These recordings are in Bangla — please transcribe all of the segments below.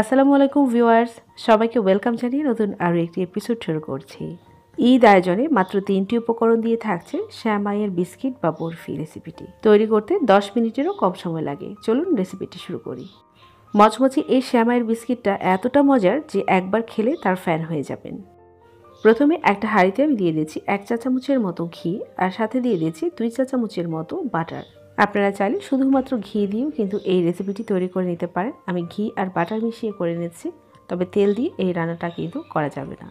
আসসালামু আলাইকুম ভিউয়ার্স, সবাইকে ওয়েলকাম জানিয়ে নতুন আরও একটি এপিসোড শুরু করছি। ঈদ আয়োজনে মাত্র 3টি উপকরণ দিয়ে থাকছে শ্যামাইয়ের বিস্কিট বা বরফি রেসিপিটি। তৈরি করতে 10 মিনিটেরও কম সময় লাগে। চলুন রেসিপিটি শুরু করি। মচমচে এই শ্যামাইয়ের বিস্কিটটা এতটা মজার যে একবার খেলে তার ফ্যান হয়ে যাবেন। প্রথমে একটা হাঁড়িতে আমি দিয়ে দিয়েছি 1 চা চামচের মতো ঘি, আর সাথে দিয়ে দিয়েছি 2 চা চামচের মতো বাটার। আপনারা চাইলে শুধুমাত্র ঘি দিয়েও কিন্তু এই রেসিপিটি তৈরি করে নিতে পারেন। আমি ঘি আর বাটার মিশিয়ে করে নিচ্ছি, তবে তেল দিয়ে এই রান্নাটা কিন্তু করা যাবে না।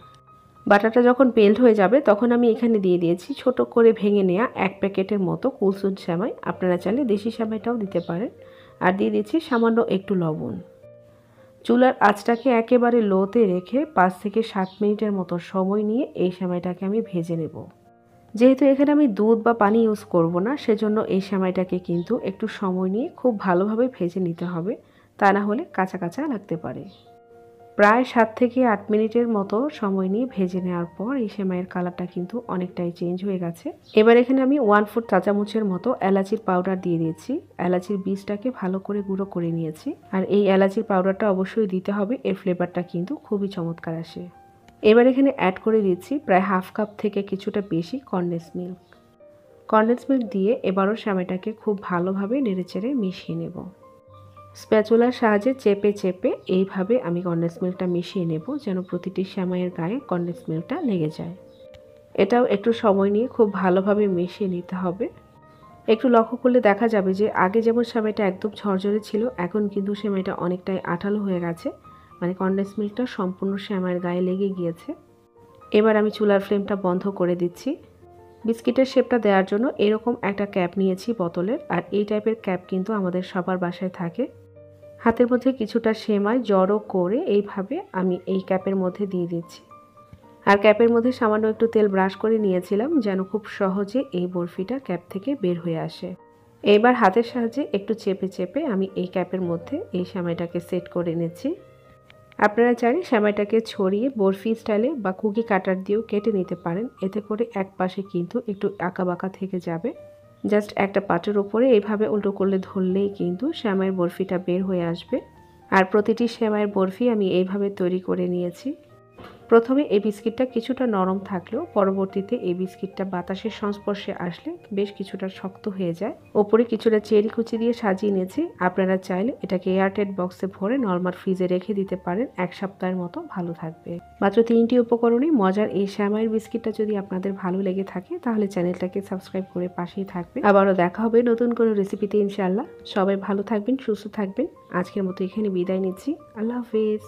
বাটারটা যখন মেল্ট হয়ে যাবে তখন আমি এখানে দিয়ে দিয়েছি ছোট করে ভেঙে নেওয়া 1 প্যাকেটের মতো কুলসুন শ্যামাই। আপনারা চাইলে দেশি শ্যামাইটাও দিতে পারেন। আর দিয়ে দিচ্ছি সামান্য একটু লবণ। চুলার আঁচটাকে একেবারে লোতে রেখে 5 থেকে 7 মিনিটের মতো সময় নিয়ে এই সেমাইটাকে আমি ভেজে নেব। যেহেতু এখানে আমি দুধ বা পানি ইউজ করব না, সেজন্য এই সেমাইটাকে কিন্তু একটু সময় নিয়ে খুব ভালোভাবে ভেজে নিতে হবে, তা না হলে কাঁচা কাঁচা লাগতে পারে। প্রায় 7 থেকে 8 মিনিটের মতো সময় নিয়ে ভেজে নেওয়ার পর এই সেমাইয়ের কালারটা কিন্তু অনেকটাই চেঞ্জ হয়ে গেছে। এবার এখানে আমি 1/4 চা চামচের মতো এলাচির পাউডার দিয়ে দিয়েছি। এলাচির বীজটাকে ভালো করে গুঁড়ো করে নিয়েছি, আর এই এলাচির পাউডারটা অবশ্যই দিতে হবে, এর ফ্লেভারটা কিন্তু খুবই চমৎকার আসে। এবার এখানে অ্যাড করে দিচ্ছি প্রায় হাফ কাপ থেকে কিছুটা বেশি কনডেন্স মিল্ক। কনডেন্স মিল্ক দিয়ে এবারও সেমাইটাকে খুব ভালোভাবে নেড়েচেড়ে মিশিয়ে নেব। স্প্যাচুলার সাহায্যে চেপে চেপে এইভাবে আমি কনডেন্স মিল্কটা মিশিয়ে নেব, যেন প্রতিটি সেমাইয়ের গায়ে কনডেন্স মিল্কটা লেগে যায়। এটাও একটু সময় নিয়ে খুব ভালোভাবে মিশিয়ে নিতে হবে। একটু লক্ষ্য করলে দেখা যাবে যে আগে যেমন সেমাইটা একদম ঝরঝরে ছিল, এখন কিন্তু সেমাইটা অনেকটাই আঠালো হয়ে গেছে, মানে কনডেন্স মিল্কটা সম্পূর্ণ সেমাইয়ের গায়ে লেগে গিয়েছে। এবার আমি চুলার ফ্লেমটা বন্ধ করে দিচ্ছি। বিস্কিটের শেপটা দেওয়ার জন্য এরকম একটা ক্যাপ নিয়েছি বোতলের, আর এই টাইপের ক্যাপ কিন্তু আমাদের সবার বাসায় থাকে। হাতের মধ্যে কিছুটা সেমাই জড়ো করে এইভাবে আমি এই ক্যাপের মধ্যে দিয়ে দিচ্ছি, আর ক্যাপের মধ্যে সামান্য একটু তেল ব্রাশ করে নিয়েছিলাম যেন খুব সহজে এই বরফিটা ক্যাপ থেকে বের হয়ে আসে। এবার হাতের সাহায্যে একটু চেপে চেপে আমি এই ক্যাপের মধ্যে এই সেমাইটাকে সেট করে নিচ্ছি। আপনারা চাইলে সেমাইটাকে ছড়িয়ে বরফি স্টাইলে বা কুকি কাটার দিয়েও কেটে নিতে পারেন, এতে করে এক পাশে কিন্তু একটু আঁকাবাঁকা থেকে যাবে। জাস্ট একটা পাটের ওপরে এইভাবে উল্টো করলে ধরলেই কিন্তু সেমাইয়ের বরফিটা বের হয়ে আসবে। আর প্রতিটি সেমাইয়ের বরফি আমি এইভাবে তৈরি করে নিয়েছি। প্রথমে এই বিস্কিটটা কিছুটা নরম থাকলেও পরবর্তীতে এই বিস্কিটটা বাতাসের সংস্পর্শে আসলে বেশ কিছুটা শক্ত হয়ে যায়। ওপরে কিছুটা চেরি কুচি দিয়ে সাজিয়ে নিয়েছি। আপনারা চাইলে এটাকে এয়ারটাইট বক্সে ভরে নরমাল ফ্রিজে রেখে দিতে পারেন, 1 সপ্তাহের মতো ভালো থাকবে। মাত্র 3টি উপকরণে মজার এই সেমাইয়ের বিস্কিটটা যদি আপনাদের ভালো লেগে থাকে তাহলে চ্যানেলটাকে সাবস্ক্রাইব করে পাশেই থাকবেন। আবারও দেখা হবে নতুন কোনো রেসিপিতে ইনশাআল্লাহ। সবাই ভালো থাকবেন, সুস্থ থাকবেন। আজকের মতো এখানে বিদায় নিচ্ছি। আল্লাহ হাফেজ।